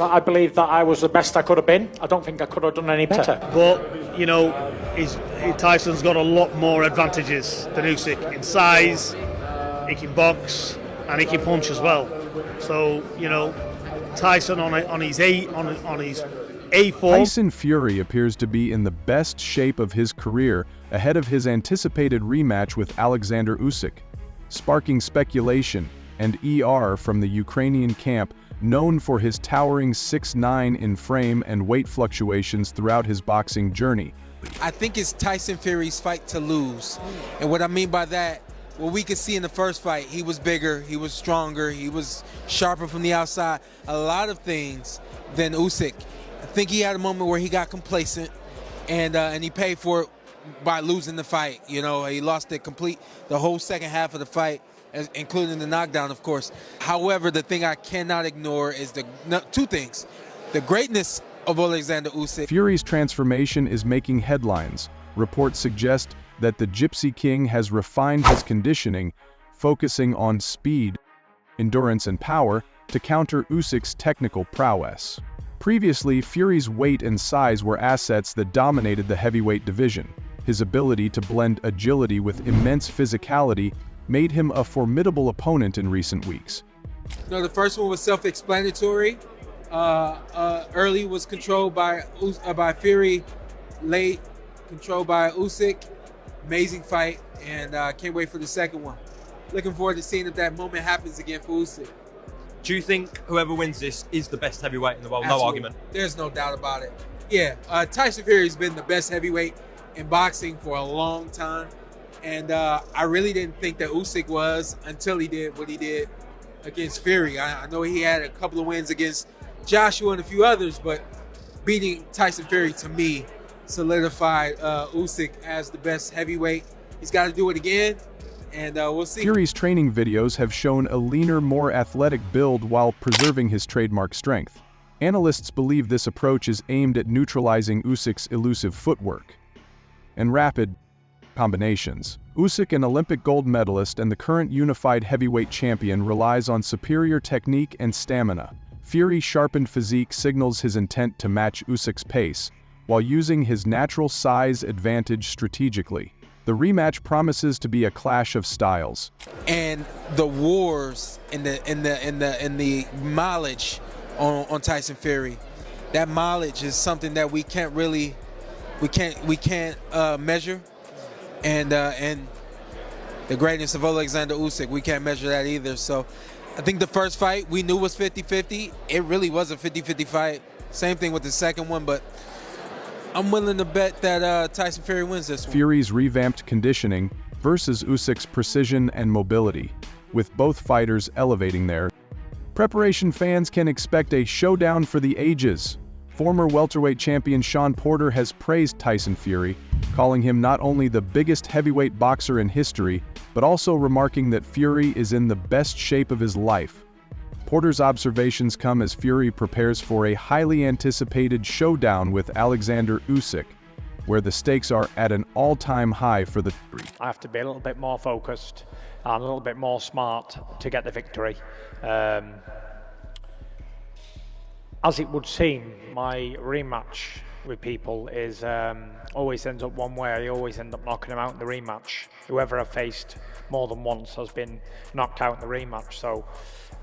I believe that I was the best I could have been. I don't think I could have done any better. But, you know, Tyson's got a lot more advantages than Usyk in size. He can box and he can punch as well. So, you know, Tyson on his A form. Tyson Fury appears to be in the best shape of his career ahead of his anticipated rematch with Oleksandr Usyk, sparking speculation and from the Ukrainian camp, known for his towering 6'9" in frame and weight fluctuations throughout his boxing journey. I think it's Tyson Fury's fight to lose. And what I mean by that, what we could see in the first fight, he was bigger, he was stronger, he was sharper from the outside, a lot of things than Usyk. I think he had a moment where he got complacent and he paid for it by losing the fight. You know, he lost the whole second half of the fight, including the knockdown, of course. However, the thing I cannot ignore is two things. The greatness of Oleksandr Usyk. Fury's transformation is making headlines. Reports suggest that the Gypsy King has refined his conditioning, focusing on speed, endurance, and power to counter Usyk's technical prowess. Previously, Fury's weight and size were assets that dominated the heavyweight division. His ability to blend agility with immense physicality made him a formidable opponent in recent weeks. You know, the first one was self-explanatory. Early was controlled by Fury, late controlled by Usyk. Amazing fight, and can't wait for the second one. Looking forward to seeing if that moment happens again for Usyk. Do you think whoever wins this is the best heavyweight in the world? Absolutely. No argument. There's no doubt about it. Yeah, Tyson Fury has been the best heavyweight in boxing for a long time. And I really didn't think that Usyk was until he did what he did against Fury. I know he had a couple of wins against Joshua and a few others, but beating Tyson Fury, to me, solidified Usyk as the best heavyweight. He's got to do it again, and we'll see. Fury's training videos have shown a leaner, more athletic build while preserving his trademark strength. Analysts believe this approach is aimed at neutralizing Usyk's elusive footwork and rapid combinations. Usyk, an Olympic gold medalist and the current unified heavyweight champion, relies on superior technique and stamina. Fury's sharpened physique signals his intent to match Usyk's pace, while using his natural size advantage strategically. The rematch promises to be a clash of styles. And the wars and the mileage on Tyson Fury, that mileage is something that we can't measure. And the greatness of Oleksandr Usyk, we can't measure that either. So I think the first fight we knew was 50-50. It really was a 50-50 fight. Same thing with the second one, but I'm willing to bet that Tyson Fury wins this one. Fury's revamped conditioning versus Usyk's precision and mobility, with both fighters elevating their preparation. Fans can expect a showdown for the ages. Former welterweight champion Shawn Porter has praised Tyson Fury, calling him not only the biggest heavyweight boxer in history, but also remarking that Fury is in the best shape of his life. Porter's observations come as Fury prepares for a highly anticipated showdown with Oleksandr Usyk, where the stakes are at an all-time high for the three. I have to be a little bit more focused and a little bit more smart to get the victory. As it would seem, my rematch with people is always ends up one way. I always end up knocking them out in the rematch. Whoever I've faced more than once has been knocked out in the rematch. So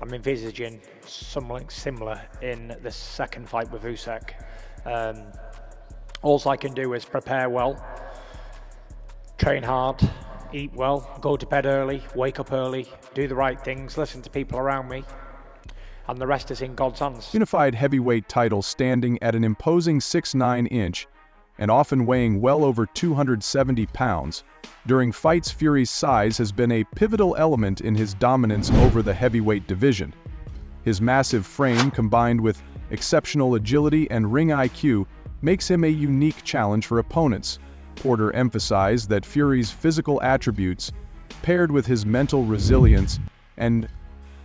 I'm envisaging something similar in the second fight with Usyk. All I can do is prepare well, train hard, eat well, go to bed early, wake up early, do the right things, listen to people around me, and the rest is in God's hands. Unified heavyweight title standing at an imposing 6'9" and often weighing well over 270 pounds. During fights, Fury's size has been a pivotal element in his dominance over the heavyweight division. His massive frame, combined with exceptional agility and ring IQ, makes him a unique challenge for opponents. Porter emphasized that Fury's physical attributes, paired with his mental resilience and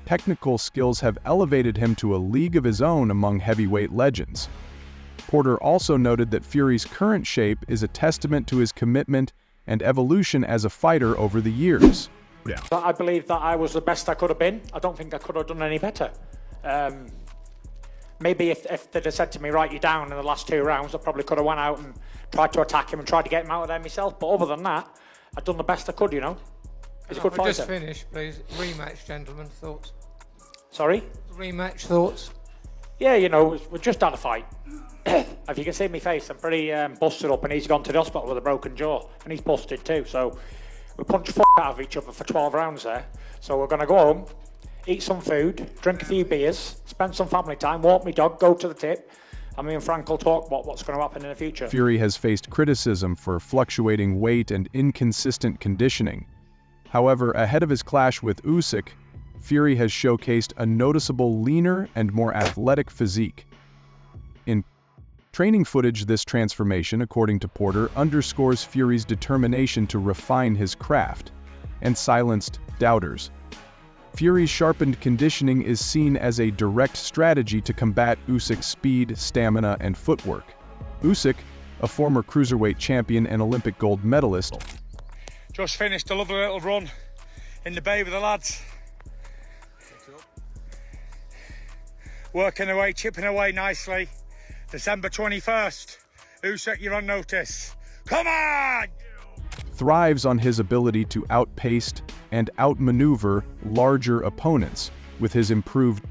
technical skills, have elevated him to a league of his own among heavyweight legends. Porter also noted that Fury's current shape is a testament to his commitment and evolution as a fighter over the years. Yeah. I believe that I was the best I could have been. I don't think I could have done any better. Maybe if they'd have said to me, right, you're down in the last 2 rounds, I probably could have went out and tried to attack him and tried to get him out of there myself. But other than that, I've done the best I could, you know. He's a good fighter. Just finish, please. Rematch, gentlemen. Thoughts? Sorry? Rematch, thoughts? Yeah, you know, we just had a fight. If you can see my face, I'm pretty busted up, and he's gone to the hospital with a broken jaw, and he's busted too. So we punched the out of each other for 12 rounds there. So we're going to go home, eat some food, drink a few beers, spend some family time, walk my dog, go to the tip, and me and Frank will talk about what's going to happen in the future. Fury has faced criticism for fluctuating weight and inconsistent conditioning. However, ahead of his clash with Usyk, Fury has showcased a noticeable leaner and more athletic physique. In training footage, this transformation, according to Porter, underscores Fury's determination to refine his craft and silenced doubters. Fury's sharpened conditioning is seen as a direct strategy to combat Usyk's speed, stamina, and footwork. Usyk, a former cruiserweight champion and Olympic gold medalist, just finished a lovely little run in the bay with the lads. Working away, chipping away nicely. December 21st, Usyk, you're on notice. Come on! thrives on his ability to outpace and outmaneuver larger opponents. With his improved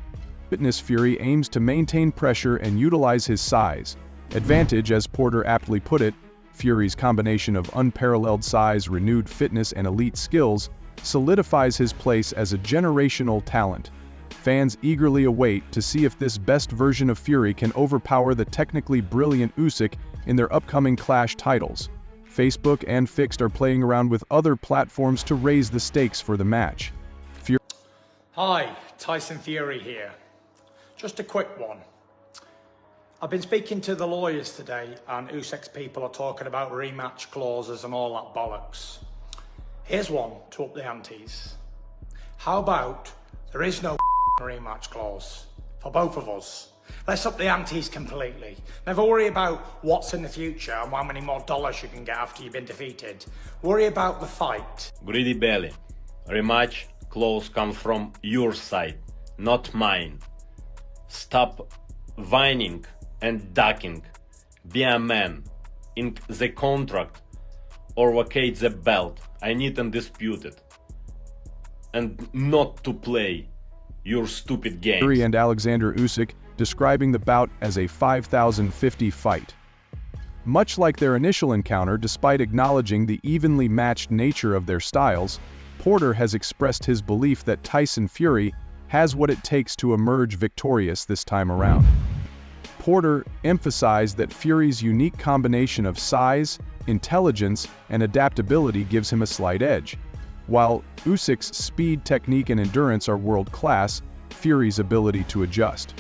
fitness, Fury aims to maintain pressure and utilize his size advantage. As Porter aptly put it, Fury's combination of unparalleled size, renewed fitness, and elite skills solidifies his place as a generational talent. Fans eagerly await to see if this best version of Fury can overpower the technically brilliant Usyk in their upcoming clash titles. Facebook and Fixed are playing around with other platforms to raise the stakes for the match. Hi, Tyson Fury here. Just a quick one. I've been speaking to the lawyers today, and Usyk's people are talking about rematch clauses and all that bollocks. Here's one to up the antes. How about there is no rematch clause for both of us? Let's up the antes completely. Never worry about what's in the future and how many more dollars you can get after you've been defeated. Worry about the fight. Greedy belly. Rematch clause comes from your side, not mine. Stop whining and ducking. Be a man. In the contract or vacate the belt. I need undisputed. And not to play your stupid games. Fury and Oleksandr Usyk describing the bout as a 5,050 fight. Much like their initial encounter, despite acknowledging the evenly matched nature of their styles, Porter has expressed his belief that Tyson Fury has what it takes to emerge victorious this time around. Porter emphasized that Fury's unique combination of size, intelligence, and adaptability gives him a slight edge. While Usyk's speed, technique, and endurance are world-class, Fury's ability to adjust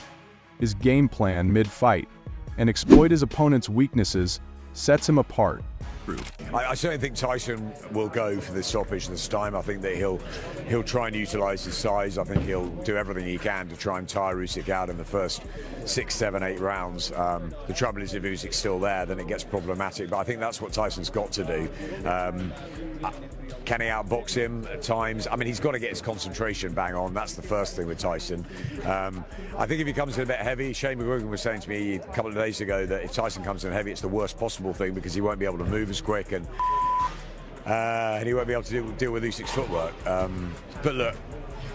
his game plan mid-fight and exploit his opponent's weaknesses sets him apart. I certainly think Tyson will go for the stoppage this time. I think that he'll try and utilise his size. I think he'll do everything he can to try and tire Usyk out in the first 6, 7, 8 rounds. The trouble is if Usyk's still there, then it gets problematic. But I think that's what Tyson's got to do. Can he outbox him at times? I mean, he's got to get his concentration bang on. That's the first thing with Tyson. I think if he comes in a bit heavy, Shane McGuigan was saying to me a couple of days ago that if Tyson comes in heavy, it's the worst possible thing because he won't be able to move as quick and he won't be able to deal with Usyk's footwork. But look,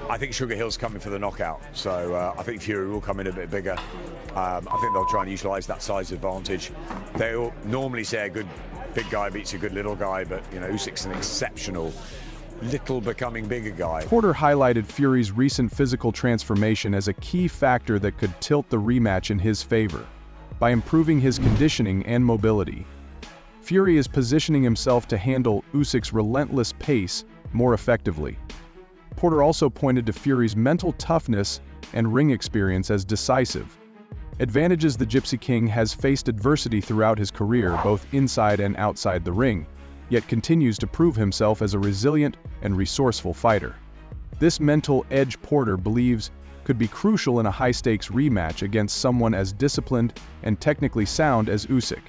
I think Sugar Hill's coming for the knockout, so I think Fury will come in a bit bigger. I think they'll try and utilise that size advantage. They'll normally say a good big guy beats a good little guy, but you know, Usyk's an exceptional little becoming bigger guy. Porter highlighted Fury's recent physical transformation as a key factor that could tilt the rematch in his favor. By improving his conditioning and mobility, Fury is positioning himself to handle Usyk's relentless pace more effectively. Porter also pointed to Fury's mental toughness and ring experience as decisive advantages. The Gypsy King has faced adversity throughout his career, both inside and outside the ring, yet continues to prove himself as a resilient and resourceful fighter. This mental edge, Porter believes, could be crucial in a high-stakes rematch against someone as disciplined and technically sound as Usyk.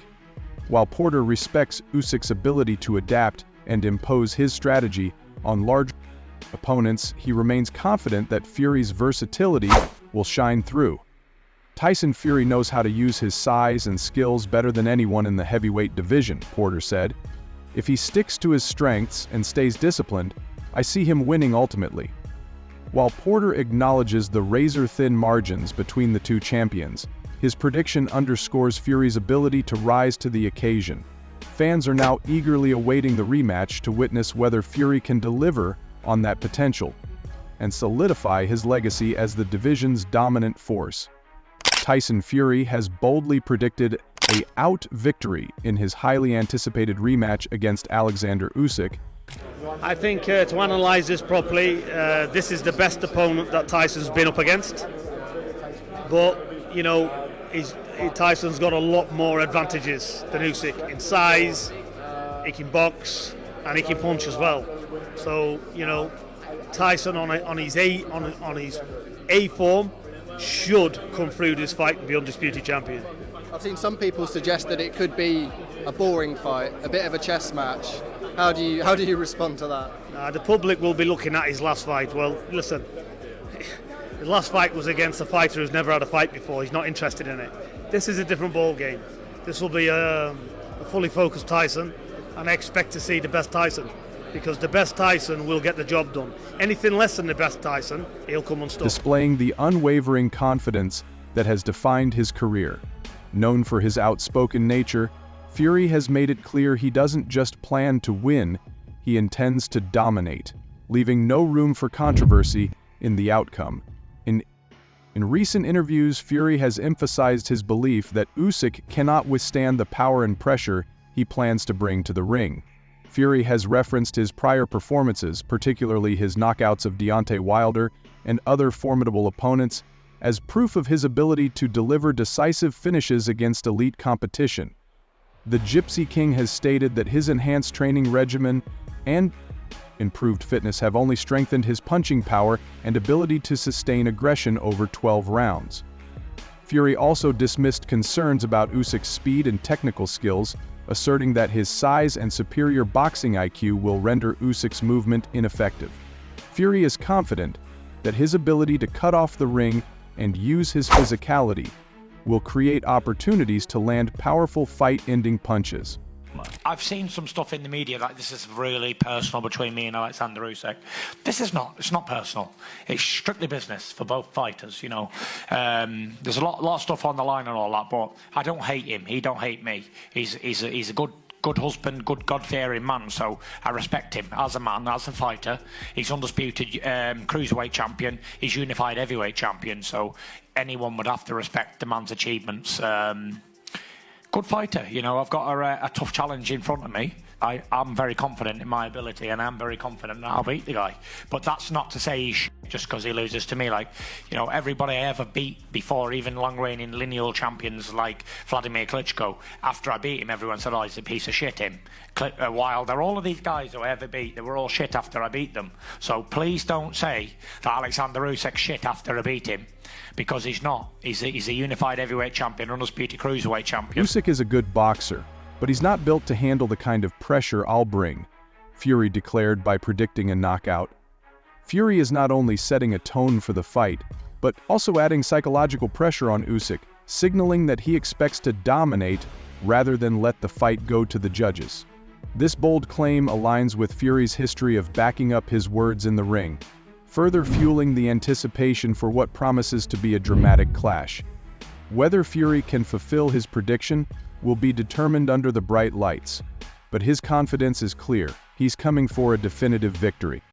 While Porter respects Usyk's ability to adapt and impose his strategy on large opponents, he remains confident that Fury's versatility will shine through. Tyson Fury knows how to use his size and skills better than anyone in the heavyweight division, Porter said. If he sticks to his strengths and stays disciplined, I see him winning ultimately. While Porter acknowledges the razor-thin margins between the two champions, his prediction underscores Fury's ability to rise to the occasion. Fans are now eagerly awaiting the rematch to witness whether Fury can deliver on that potential and solidify his legacy as the division's dominant force. Tyson Fury has boldly predicted a out victory in his highly anticipated rematch against Oleksandr Usyk. I think to analyse this properly, this is the best opponent that Tyson's been up against. But, you know, Tyson's got a lot more advantages than Usyk in size, he can box, and he can punch as well. So, you know, Tyson on his A form should come through this fight and be undisputed champion. I've seen some people suggest that it could be a boring fight, a bit of a chess match. How do you respond to that? The public will be looking at his last fight. Well, listen, his last fight was against a fighter who's never had a fight before. He's not interested in it. This is a different ball game. This will be a fully focused Tyson, and I expect to see the best Tyson, because the best Tyson will get the job done. Anything less than the best Tyson, he'll come unstuck. Displaying the unwavering confidence that has defined his career. Known for his outspoken nature, Fury has made it clear he doesn't just plan to win, he intends to dominate, leaving no room for controversy in the outcome. In recent interviews, Fury has emphasized his belief that Usyk cannot withstand the power and pressure he plans to bring to the ring. Fury has referenced his prior performances, particularly his knockouts of Deontay Wilder and other formidable opponents, as proof of his ability to deliver decisive finishes against elite competition. The Gypsy King has stated that his enhanced training regimen and improved fitness have only strengthened his punching power and ability to sustain aggression over 12 rounds. Fury also dismissed concerns about Usyk's speed and technical skills, asserting that his size and superior boxing IQ will render Usyk's movement ineffective. Fury is confident that his ability to cut off the ring and use his physicality will create opportunities to land powerful fight-ending punches. I've seen some stuff in the media that this is really personal between me and Oleksandr Usyk. It's not personal. It's strictly business for both fighters, you know. There's a lot of stuff on the line and all that, but I don't hate him. He don't hate me. He's a good husband, good God-fearing man, so I respect him as a man, as a fighter. He's undisputed cruiserweight champion. He's unified heavyweight champion, so anyone would have to respect the man's achievements. Good fighter, you know. I've got a tough challenge in front of me. I'm very confident in my ability, and I'm very confident that I'll beat the guy. But that's not to say he's just because he loses to me. Like, you know, everybody I ever beat before, even long-reigning lineal champions like Vladimir Klitschko, after I beat him, everyone said, oh, he's a piece of shit, him. Wilder, all of these guys who I ever beat, they were all shit after I beat them. So please don't say that Oleksandr Usyk's shit after I beat him, because he's not. He's a unified heavyweight champion, undisputed cruiserweight champion. Usyk is a good boxer, but he's not built to handle the kind of pressure I'll bring, Fury declared by predicting a knockout. Fury is not only setting a tone for the fight, but also adding psychological pressure on Usyk, signaling that he expects to dominate rather than let the fight go to the judges. This bold claim aligns with Fury's history of backing up his words in the ring, further fueling the anticipation for what promises to be a dramatic clash. Whether Fury can fulfill his prediction will be determined under the bright lights, but his confidence is clear. He's coming for a definitive victory.